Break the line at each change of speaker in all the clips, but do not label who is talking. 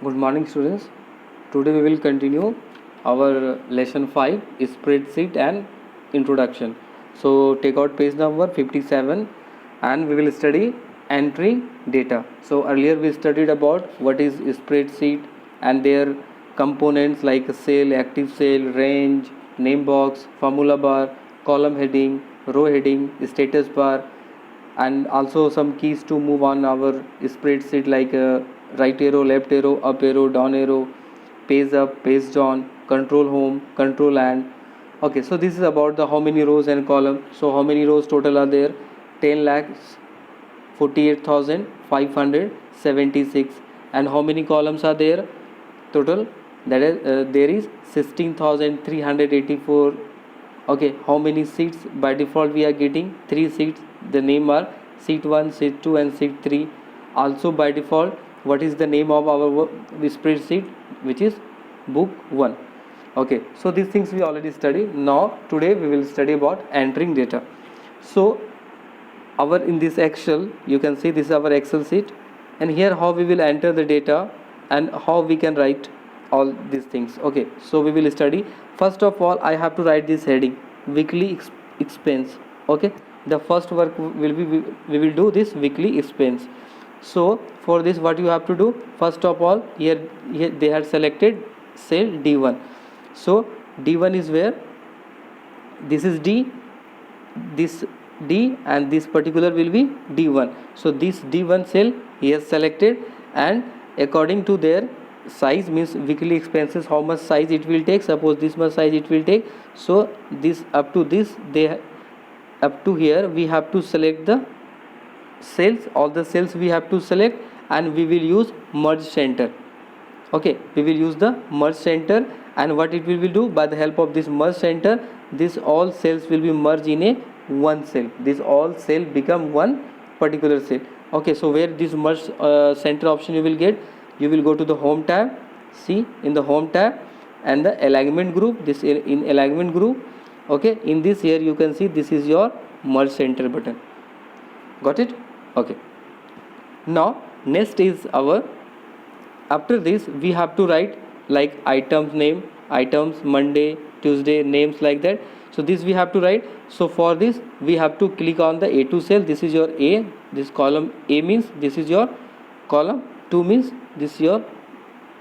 Good morning, students. Today we will continue our lesson 5 spreadsheet and introduction. So, take out page number 57 and we will study entry data. So, earlier we studied about what is spreadsheet and their components like cell, active cell, range, name box, formula bar, column heading, row heading, status bar, and also some keys to move on our spreadsheet like right arrow, left arrow, up arrow, down arrow, page up, page down, control home, control and. Okay, so this is about the how many rows and column. So how many rows total are there? 10 lakhs 48,576. And how many columns are there total? That is there is 16,384. Okay, how many seats? By default we are getting 3 seats. The name are seat 1, seat 2 and seat 3. Also by default, what is the name of our spreadsheet? Which is book 1. Okay, so these things we already studied. Now today we will study about entering data. So our in this Excel, you can see this is our Excel sheet, and here how we will enter the data and how we can write all these things. Okay, so we will study. First of all, I have to write this heading weekly expense. Okay, the first work will be we will do this weekly expense. So for this, what you have to do, first of all, here they had selected cell D1. So D1 is where this is D, this D, and this particular will be D1. So this D1 cell he has selected, and according to their size, means weekly expenses, how much size it will take. Suppose this much size it will take. So this up to this, they up to here we have to select the cells, all the cells we have to select, and we will use merge center. Okay, we will use the merge center, and what it will do, by the help of this merge center, this all cells will be merged in a one cell. This all cell become one particular cell. Okay, so where this merge center option you will get, you will go to the home tab. See, in the home tab and the alignment group, this in alignment group. Okay, in this here you can see this is your merge center button. Got it? Okay, now next is our, after this we have to write like items name, items Monday, Tuesday, names like that. So this we have to write. So for this we have to click on the A2 cell. This is your A, this column A means this is your column, 2 means this is your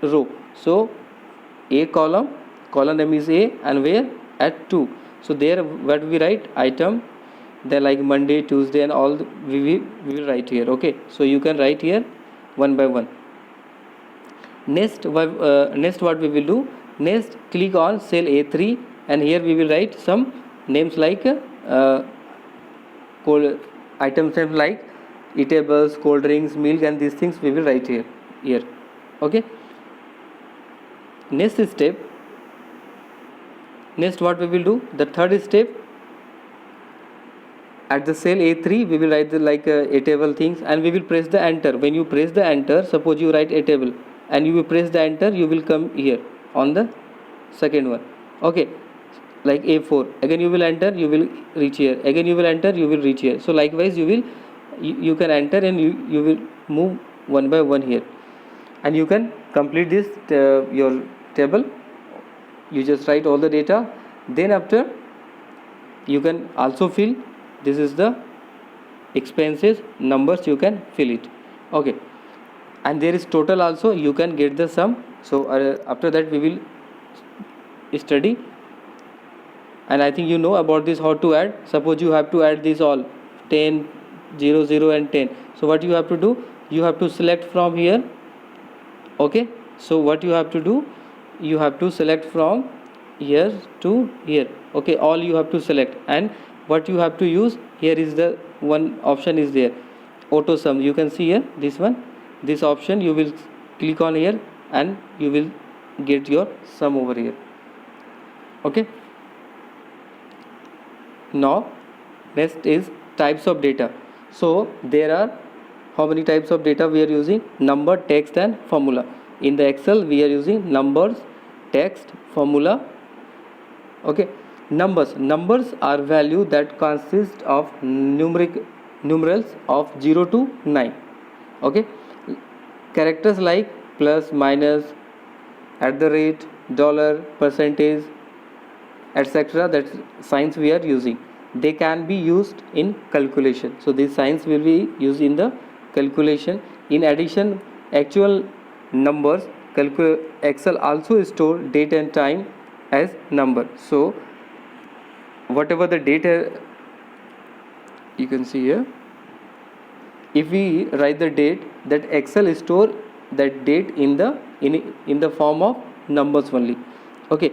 row. So A column name is A, and where at 2. So there what we write, item, then like Monday, Tuesday and all we will write here. Okay, so you can write here one by one. Next what we will do, next click on cell A3, and here we will write some names like items names like eatables, cold drinks, milk, and these things we will write here. Okay, next what we will do, the third step, at the cell A3 we will write the like a table things, and we will press the enter. When you press the enter, suppose you write a table and you will press the enter, you will come here on the second one. Okay, like A4, again you will enter, you will reach here, again you will enter, you will reach here. So likewise you can enter, and you will move one by one here, and you can complete this your table. You just write all the data, then after you can also fill, this is the expenses numbers, you can fill it. Okay, and there is total also, you can get the sum. So after that we will study, and I think you know about this, how to add. Suppose you have to add this all 10, 0, 0 and 10. So what you have to do, you have to select from here. Okay, so what you have to do, you have to select from here to here. Okay, all you have to select, and what you have to use here is the one option is there, auto sum. You can see here this one, this option you will click on here, and you will get your sum over here. Okay, now next is types of data. So there are how many types of data we are using? Number, text and formula. In the Excel we are using numbers, text, formula. Okay, numbers are value that consist of numerals of 0 to 9. Okay, characters like plus, minus, at the rate, dollar, percentage, etc. That signs we are using. They can be used in calculation. So these signs will be used in the calculation. In addition, actual numbers, Excel also store date and time as number. So whatever the data you can see here, if we write the date, that Excel store that date in the form of numbers only. Okay,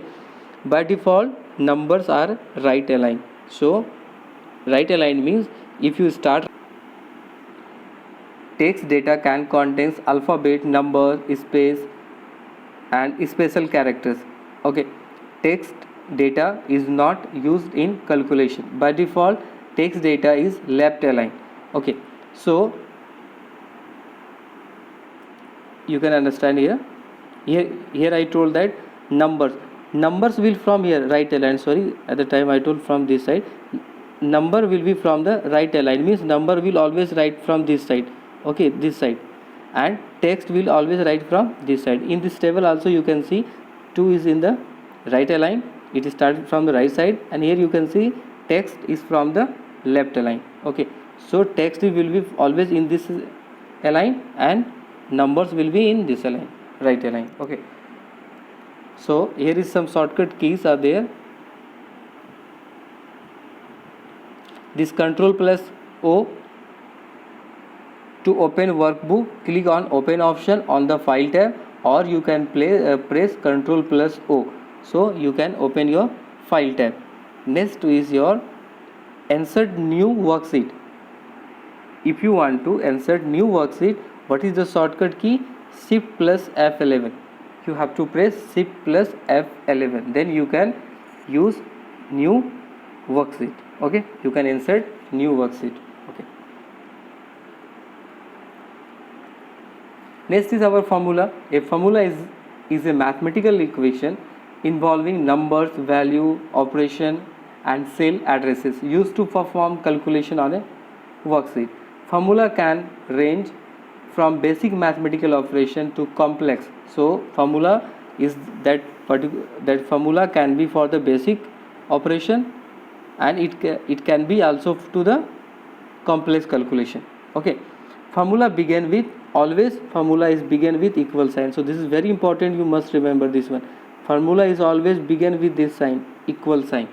by default numbers are right aligned. So right aligned means if you start, text data can contains alphabet, number, space and special characters. Okay, text data is not used in calculation. By default text data is left aligned. Okay, so you can understand here I told that numbers will from here right aligned. Sorry, at the time I told from this side, number will be from the right aligned, means number will always write from this side. Okay, this side, and text will always write from this side. In this table also you can see 2 is in the right align, it is started from the right side, and here you can see text is from the left align. Okay, so text will be always in this align and numbers will be in this align, right align. Okay, so here is some shortcut keys are there. This Control plus O to open workbook, click on open option on the file tab, or you can press Control plus O, so you can open your file tab. Next is your insert new worksheet. If you want to insert new worksheet, what is the shortcut key? Shift plus F11. You have to press Shift plus F11, then you can use new worksheet. Okay, you can insert new worksheet. Okay, next is our formula. A formula is a mathematical equation involving numbers, value, operation and cell addresses used to perform calculation on a worksheet. Formula can range from basic mathematical operation to complex. So formula is that formula can be for the basic operation, and it can be also to the complex calculation. Okay, formula begin with, always formula is begin with equal sign. So this is very important, you must remember this one. Formula is always begin with this sign, equal sign.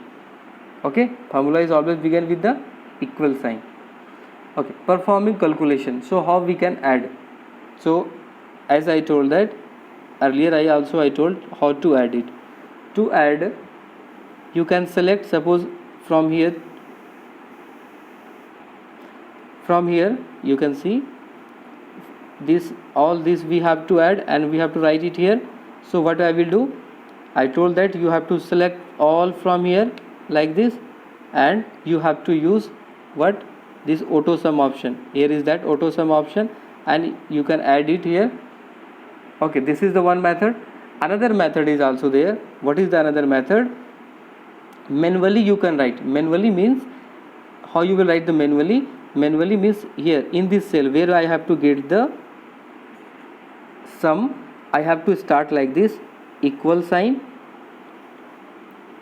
Okay, formula is always begin with the equal sign. Okay, performing calculation. So how we can add? So as I told that earlier, I told how to add it. To add, you can select, suppose from here you can see this, all this we have to add and we have to write it here. So what I will do, I told that you have to select all from here like this, and you have to use what, this auto sum option. Here is that auto sum option, and you can add it here. Okay, this is the one method. Another method is also there. What is the another method? Manually you can write. Manually means, how you will write the manually? Manually means here in this cell where I have to get the sum, I have to start like this, equal sign.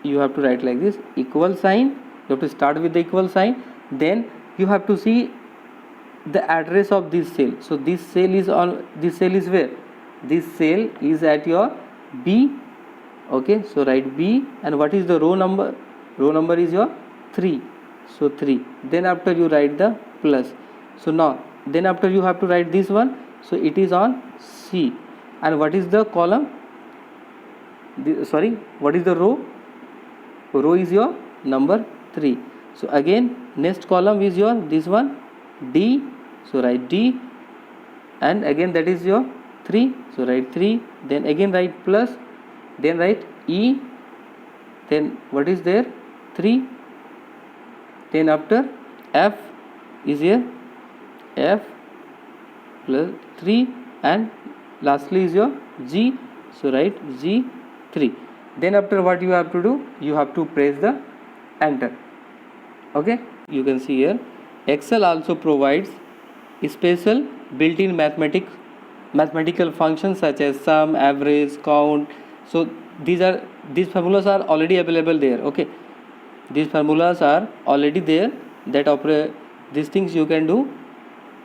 You have to write like this, equal sign. You have to start with the equal sign. Then you have to see the address of this cell. So this cell is on, this cell is where? This cell is at your B. Okay, so write B, and what is the row number? Row number is your 3. So 3. Then after you write the plus. So now then after you have to write this one. So it is on C. And what is the column? What is the row? Row is your number 3. So again next column is your this one D. So write D, and again that is your 3. So write 3. Then again write plus. Then write E. Then what is there? 3. Then after F is here, F plus 3, and lastly is your G. So write G 3. Then after what you have to do, you have to press the enter. Okay, you can see here Excel also provides special built-in mathematics mathematical functions such as sum, average, count. So these formulas are already available there. Okay, these formulas are already there, that operate these things you can do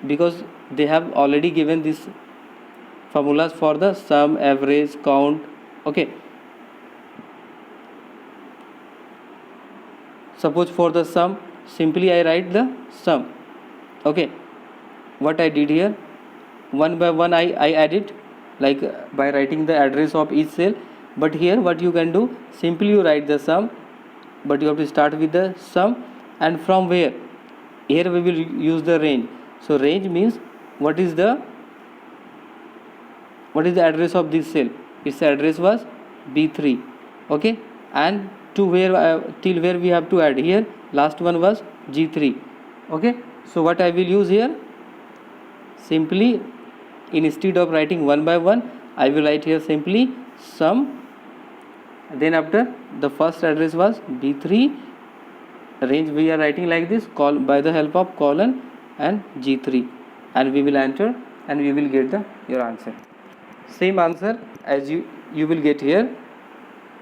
because they have already given these formulas for the sum, average, count. Okay, suppose for the sum, simply I write the sum. Okay, what I did here, one by one I add it, like by writing the address of each cell. But here what you can do, simply you write the sum, but you have to start with the sum. And from where, here we will use the range. So range means what is the address of this cell. Its address was B3. Okay, and to where till where we have to add, here last one was G3. Okay, so what I will use here, simply instead of writing one by one, I will write here simply sum. Then after the first address was B3, range we are writing like this, call by the help of colon and G3, and we will enter and we will get your answer. Same answer as you will get here,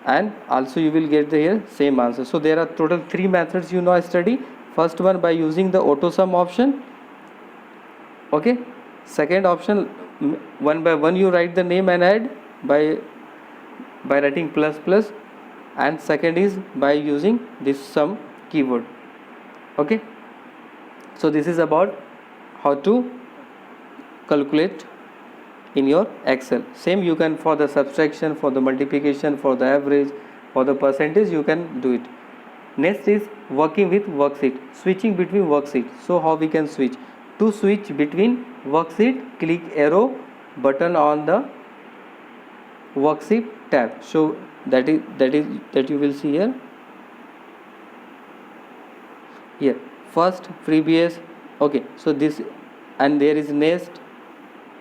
and also you will get here same answer. So there are total 3 methods you now study. First one by using the auto sum option. Okay, second option, one by one you write the name and add by writing plus plus, and second is by using this sum keyword. Okay, so this is about how to calculate in your Excel. Same you can for the subtraction, for the multiplication, for the average, for the percentage, you can do it. Next is working with worksheet, switching between worksheet. So how we can switch? To switch between worksheet, click arrow button on the worksheet tab. So that you will see here. Here first, previous. Okay, so this, and there is next,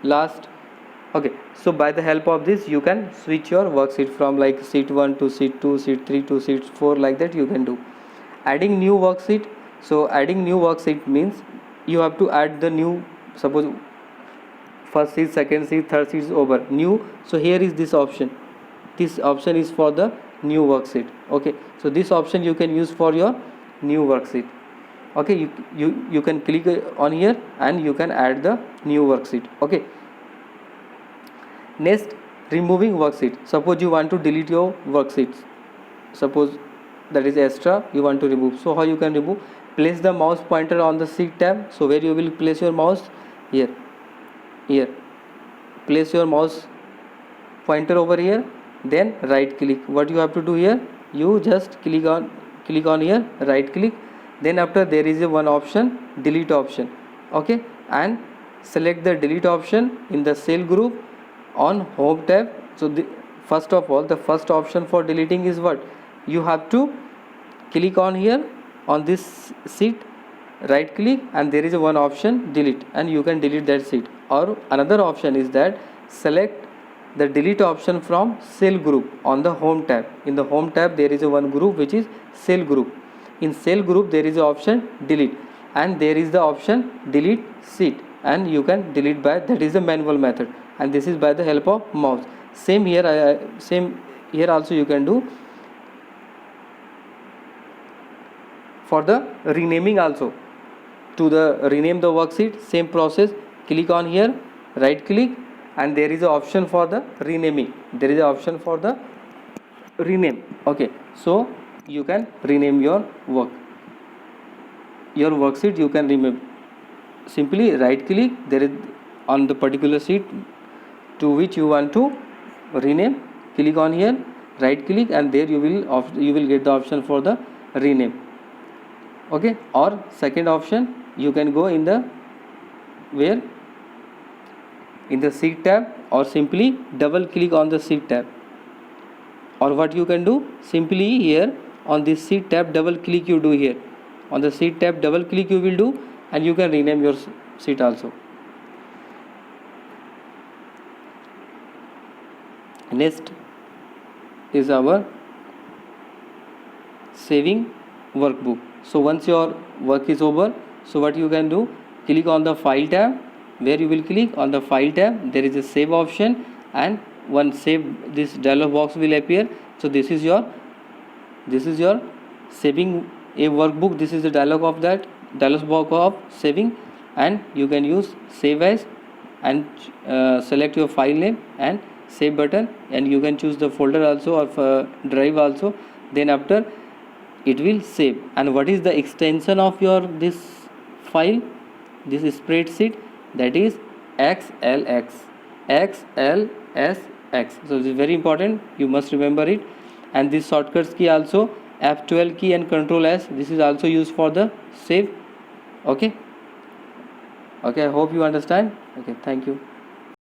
last. Okay, so by the help of this you can switch your worksheet from like sheet 1 to sheet 2, sheet 3 to sheet 4, like that you can do. Adding new worksheet. So adding new worksheet means you have to add the new, suppose first sheet, second sheet, third sheet is over, new. So here is this option. This option is for the new worksheet. Okay, so this option you can use for your new worksheet. Okay, you can click on here and you can add the new worksheet. Okay, next, removing worksheet. Suppose you want to delete your worksheets, suppose that is extra, you want to remove. So how you can remove? Place the mouse pointer on the sheet tab. So where you will place your mouse? Here place your mouse pointer over here, then right click. What you have to do here, you just click on here, right click, then after there is a one option, delete option. Okay, and select the delete option in the cell group on home tab. So first of all, the first option for deleting is what? You have to click on here on this sheet, right click, and there is a one option, delete, and you can delete that sheet. Or another option is that select the delete option from cell group on the home tab. In the home tab there is a one group which is cell group. In cell group there is a option delete, and there is the option delete sheet, and you can delete by, that is the manual method, and this is by the help of mouse. Same here also you can do. For the renaming also, to rename the worksheet, same process, click on here, right click, and there is an option for the renaming. There is an option for the rename. Okay, so you can rename your worksheet, you can rename. Simply right click, there is on the particular sheet to which you want to rename, click on here, right click, and there you will get the option for the rename. Okay, or second option, you can go in the where, in the sheet tab, or simply double click on the sheet tab. Or what you can do, simply here on this sheet tab, double click you do here. On the sheet tab, double click you will do, and you can rename your sheet also. Next is our saving workbook. So once your work is over, so what you can do, click on the file tab, where you will click on the file tab. There is a save option, and one save, this dialog box will appear. So this is your saving a workbook. This is the dialog box of saving, and you can use save as and select your file name and save button, and you can choose the folder also or drive also. Then after it will save. And what is the extension of your this file, this spreadsheet? That is XLX. So this is very important, you must remember it. And this shortcuts key also, F12 key and Control S, this is also used for the save. Okay, I hope you understand. Okay, thank you.